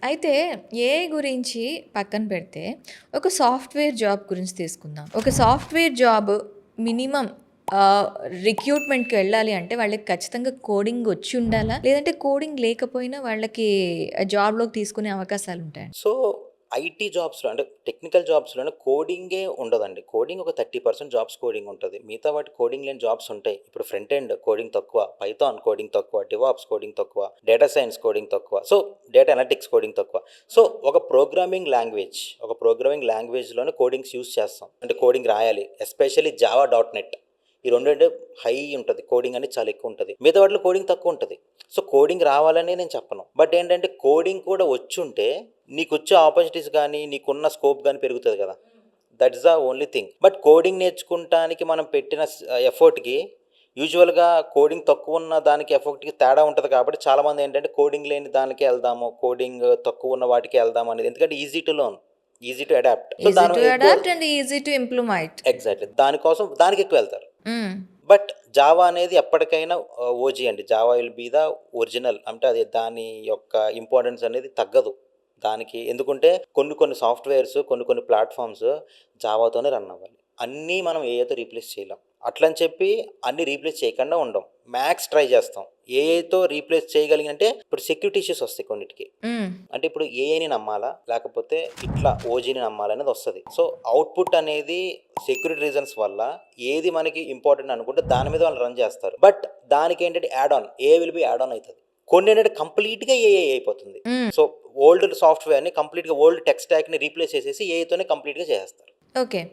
అయితే ఏఐ గురించి పక్కన పెడితే, ఒక సాఫ్ట్‌వేర్ జాబ్ గురించి తీసుకుందాం. ఒక సాఫ్ట్‌వేర్ జాబ్ మినిమమ్ ఆహ్, రిక్రూట్‌మెంట్‌కి వెళ్ళాలి అంటే వాళ్ళకి ఖచ్చితంగా కోడింగ్ వచ్చి ఉండాలా? లేదంటే కోడింగ్ లేకపోయినా వాళ్ళకి జాబ్‌లోకి తీసుకునే అవకాశాలుంటాయా? సో, ఐటీ జాబ్స్‌లో అంటే టెక్నికల్ జాబ్స్‌లోనే కోడింగే ఉండదండి. కోడింగ్ ఒక 30% జాబ్స్ కోడింగ్ ఉంటది. మిగతా వాటి కోడింగ్ లేని జాబ్స్ ఉంటాయి. ఇప్పుడు ఫ్రంట్ ఎండ్ కోడింగ్ తక్కువ, పైథాన్ కోడింగ్ తక్కువ, డివాప్స్ కోడింగ్ తక్కువ, డేటా సైన్స్ కోడింగ్ తక్కువ. సో, డేటా అనలిటిక్స్ కోడింగ్ తక్కువ. సో, ఒక ప్రోగ్రామింగ్ లాంగ్వేజ్‌లోనే కోడింగ్స్ యూజ్ చేస్తాం. అంటే కోడింగ్ రాయాలి. Especially Java dot net. ఈ రెండంటే హై ఉంటది. కోడింగ్ అనేది చాలా ఎక్కువ ఉంటది. మిగతా వాటిలో కోడింగ్ తక్కువ ఉంటది. సో, కోడింగ్ రావాలని నేను చెప్పను. బట్ ఏంటంటే కోడింగ్ కూడా వచ్చుంటే నీకొచ్చే ఆపర్చునిటీస్ గానీ, నీకున్న స్కోప్ గానీ పెరుగుతది గదా! That is the only thing. But coding నేర్చుకుంటానికి మనం పెట్టిన ఎఫర్ట్‌కి యూజువల్‌గా కోడింగ్ తక్కువున్న దానికి ఎఫర్ట్‌కి తేడా ఉంటది కాబట్టి చాలామందేంటంటే కోడింగ్ లేని దానికే ఎళ్దాము, కోడింగ్ తక్కువున్న వాటికే ఎళ్దాం అనేది. ఎందుకంటే easy to learn, easy to adapt. So, easy దాని టు మీద ఎక్కువ adapt and easy to implement. Exactly. దానికోసం దానికెక్కువెళ్తారు. హ్మ్. బట్ జావా అనేది ఎప్పటికైనా ఓజీ అండి. Java will be the original. అంటే అది దాని యొక్క ఇంపార్టెన్స్ అనేది తగ్గదు. దానికి ఎందుకంటే కొన్ని కొన్ని సాఫ్ట్‌వేర్స్, కొన్ని కొన్ని ప్లాట్‌ఫార్మ్స్ జావాతోనే రన్ అవ్వాలి. అన్నీ మనం ఏఐతో రీప్లేస్ చేయలేం. అట్లని చెప్పి అన్నీ రీప్లేస్ చేయకుండా ఉండం. మ్యాక్స్ ట్రై చేస్తాం. ఏఐతో రీప్లేస్ చేయగలిగినంటే ఇప్పుడు సెక్యూరిటీ ఇష్యూస్ వస్తాయి కొన్నిటికి. హ్మ్. అంటే ఇప్పుడు ఏఐని నమ్మాలా? లేకపోతే ఇట్లా ఓజీని నమ్మాలా అనేది వస్తది. సో, అవుట్‌పుట్ అనేది సెక్యూరిటీ రీజన్స్ వల్ల ఏది మనకి ఇంపార్టెంట్ అనుకుంటే దాని మీద వాళ్ళు రన్ చేస్తారు. బట్ దానికేంటంటే add on AI will be add on అయితది. కొన్నేంటంటే కంప్లీట్‌గా ఏఐ అయిపోతుంది. హ్మ్. సో, ఓల్డ్ సాఫ్ట్‌వేర్‌ని కంప్లీట్‌గా ఓల్డ్ టెక్ స్టాక్‌ని రీప్లేస్ చేసేసి ఏఐతోనే కంప్లీట్‌గా చేసేస్తారు. ఓకే.